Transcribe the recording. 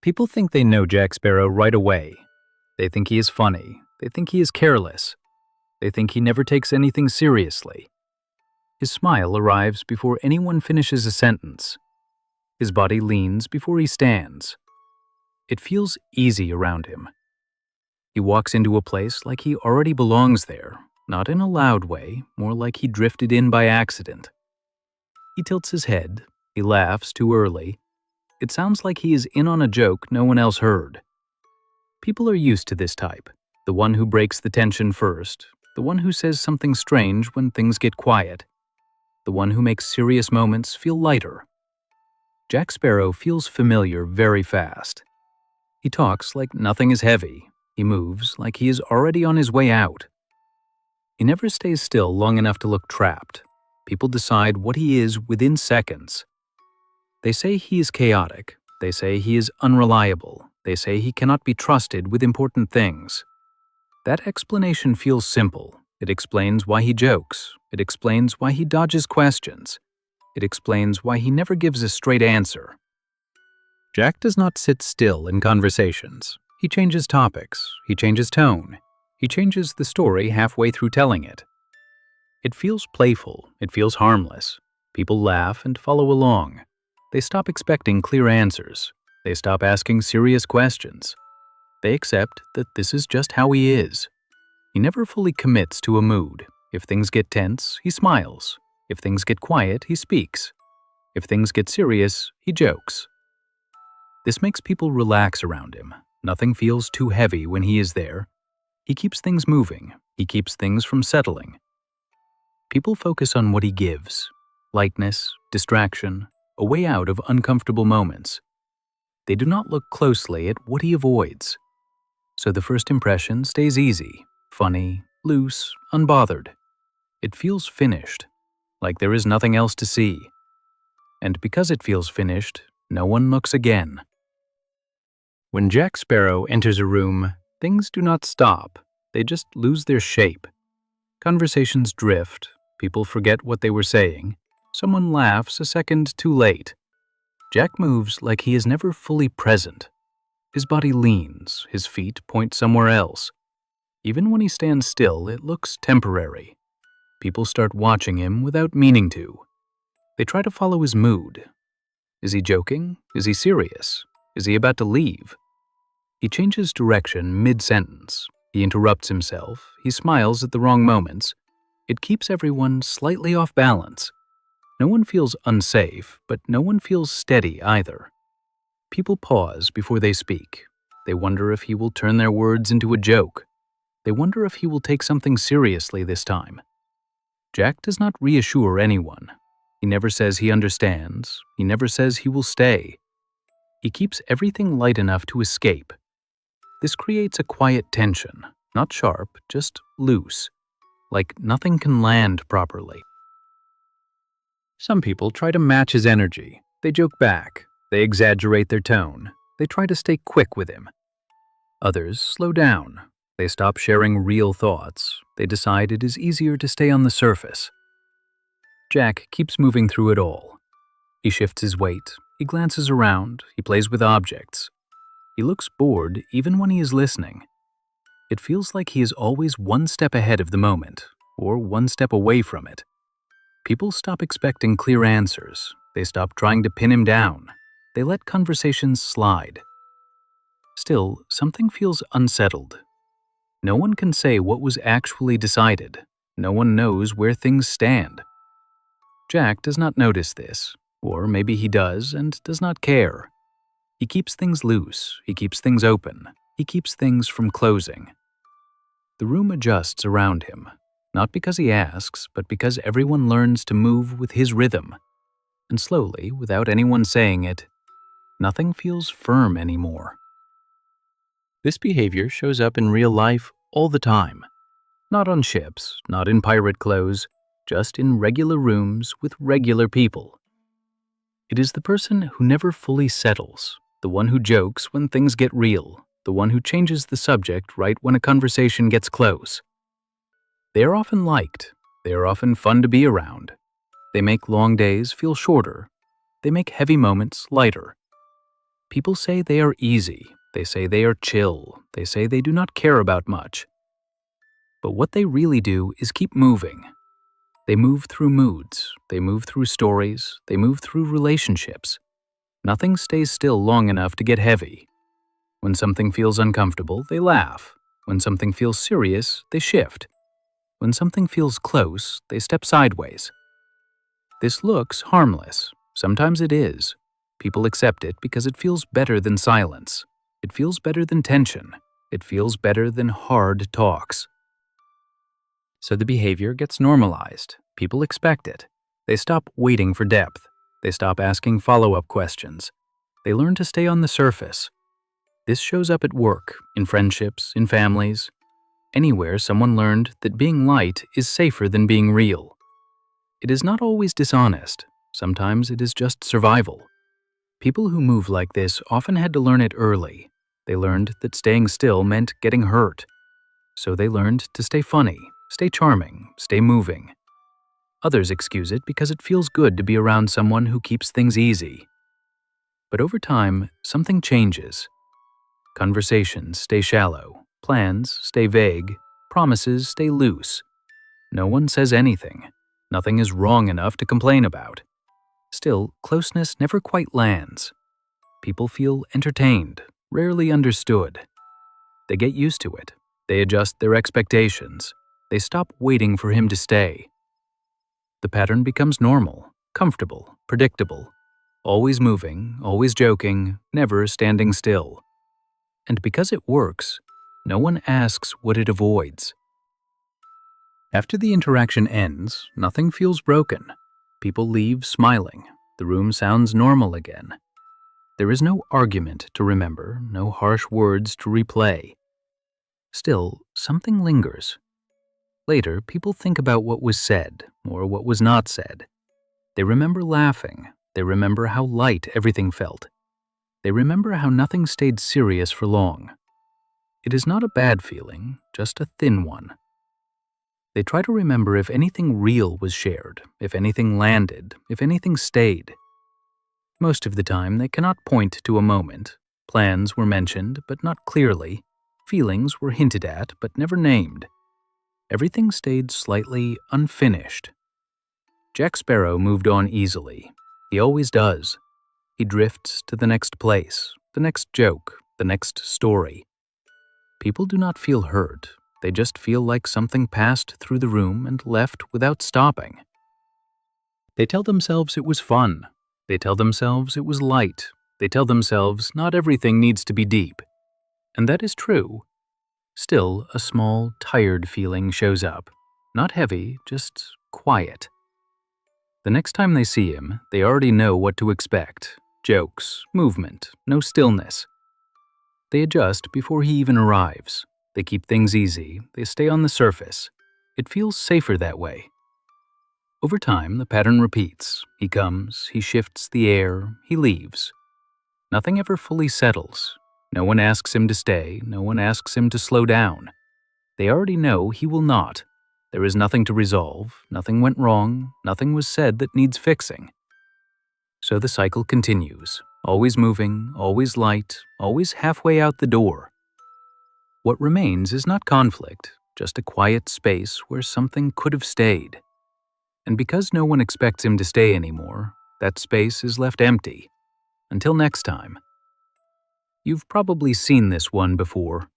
People think they know Jack Sparrow right away. They think he is funny. They think he is careless. They think he never takes anything seriously. His smile arrives before anyone finishes a sentence. His body leans before he stands. It feels easy around him. He walks into a place like he already belongs there, not in a loud way, more like he drifted in by accident. He tilts his head. He laughs too early. It sounds like he is in on a joke no one else heard. People are used to this type, the one who breaks the tension first, the one who says something strange when things get quiet, the one who makes serious moments feel lighter. Jack Sparrow feels familiar very fast. He talks like nothing is heavy. He moves like he is already on his way out. He never stays still long enough to look trapped. People decide what he is within seconds. They say he is chaotic. They say he is unreliable. They say he cannot be trusted with important things. That explanation feels simple. It explains why he jokes. It explains why he dodges questions. It explains why he never gives a straight answer. Jack does not sit still in conversations. He changes topics. He changes tone. He changes the story halfway through telling it. It feels playful. It feels harmless. People laugh and follow along. They stop expecting clear answers. They stop asking serious questions. They accept that this is just how he is. He never fully commits to a mood. If things get tense, he smiles. If things get quiet, he speaks. If things get serious, he jokes. This makes people relax around him. Nothing feels too heavy when he is there. He keeps things moving. He keeps things from settling. People focus on what he gives: lightness, distraction, a way out of uncomfortable moments. They do not look closely at what he avoids. So the first impression stays easy, funny, loose, unbothered. It feels finished, like there is nothing else to see. And because it feels finished, no one looks again. When Jack Sparrow enters a room, things do not stop. They just lose their shape. Conversations drift. People forget what they were saying. Someone laughs a second too late. Jack moves like he is never fully present. His body leans, his feet point somewhere else. Even when he stands still, it looks temporary. People start watching him without meaning to. They try to follow his mood. Is he joking? Is he serious? Is he about to leave? He changes direction mid-sentence. He interrupts himself. He smiles at the wrong moments. It keeps everyone slightly off balance. No one feels unsafe, but no one feels steady either. People pause before they speak. They wonder if he will turn their words into a joke. They wonder if he will take something seriously this time. Jack does not reassure anyone. He never says he understands. He never says he will stay. He keeps everything light enough to escape. This creates a quiet tension, not sharp, just loose, like nothing can land properly. Some people try to match his energy. They joke back. They exaggerate their tone. They try to stay quick with him. Others slow down. They stop sharing real thoughts. They decide it is easier to stay on the surface. Jack keeps moving through it all. He shifts his weight. He glances around. He plays with objects. He looks bored even when he is listening. It feels like he is always one step ahead of the moment, or one step away from it. People stop expecting clear answers. They stop trying to pin him down. They let conversations slide. Still, something feels unsettled. No one can say what was actually decided. No one knows where things stand. Jack does not notice this, or maybe he does and does not care. He keeps things loose. He keeps things open. He keeps things from closing. The room adjusts around him. Not because he asks, but because everyone learns to move with his rhythm. And slowly, without anyone saying it, nothing feels firm anymore. This behavior shows up in real life all the time. Not on ships, not in pirate clothes, just in regular rooms with regular people. It is the person who never fully settles, the one who jokes when things get real, the one who changes the subject right when a conversation gets close. They are often liked. They are often fun to be around. They make long days feel shorter. They make heavy moments lighter. People say they are easy, they say they are chill, they say they do not care about much. But what they really do is keep moving. They move through moods, they move through stories, they move through relationships. Nothing stays still long enough to get heavy. When something feels uncomfortable, they laugh. When something feels serious, they shift. When something feels close, they step sideways. This looks harmless. Sometimes it is. People accept it because it feels better than silence. It feels better than tension. It feels better than hard talks. So the behavior gets normalized. People expect it. They stop waiting for depth. They stop asking follow-up questions. They learn to stay on the surface. This shows up at work, in friendships, in families. Anywhere someone learned that being light is safer than being real. It is not always dishonest. Sometimes it is just survival. People who move like this often had to learn it early. They learned that staying still meant getting hurt. So they learned to stay funny, stay charming, stay moving. Others excuse it because it feels good to be around someone who keeps things easy. But over time, something changes. Conversations stay shallow, plans stay vague, promises stay loose. No one says anything. Nothing is wrong enough to complain about. Still, closeness never quite lands. People feel entertained, rarely understood. They get used to it. They adjust their expectations. They stop waiting for him to stay. The pattern becomes normal, comfortable, predictable. Always moving, always joking, never standing still. And because it works, no one asks what it avoids. After the interaction ends, nothing feels broken. People leave smiling. The room sounds normal again. There is no argument to remember, no harsh words to replay. Still, something lingers. Later, people think about what was said or what was not said. They remember laughing. They remember how light everything felt. They remember how nothing stayed serious for long. It is not a bad feeling, just a thin one. They try to remember if anything real was shared, if anything landed, if anything stayed. Most of the time, they cannot point to a moment. Plans were mentioned, but not clearly. Feelings were hinted at, but never named. Everything stayed slightly unfinished. Jack Sparrow moved on easily. He always does. He drifts to the next place, the next joke, the next story. People do not feel hurt. They just feel like something passed through the room and left without stopping. They tell themselves it was fun. They tell themselves it was light. They tell themselves not everything needs to be deep. And that is true. Still, a small, tired feeling shows up. Not heavy, just quiet. The next time they see him, they already know what to expect. Jokes, movement, no stillness. They adjust before he even arrives. They keep things easy. They stay on the surface. It feels safer that way. Over time, the pattern repeats. He comes, he shifts the air, he leaves. Nothing ever fully settles. No one asks him to stay. No one asks him to slow down. They already know he will not. There is nothing to resolve, nothing went wrong, nothing was said that needs fixing. So the cycle continues, always moving, always light, always halfway out the door. What remains is not conflict, just a quiet space where something could have stayed. And because no one expects him to stay anymore, that space is left empty. Until next time. You've probably seen this one before.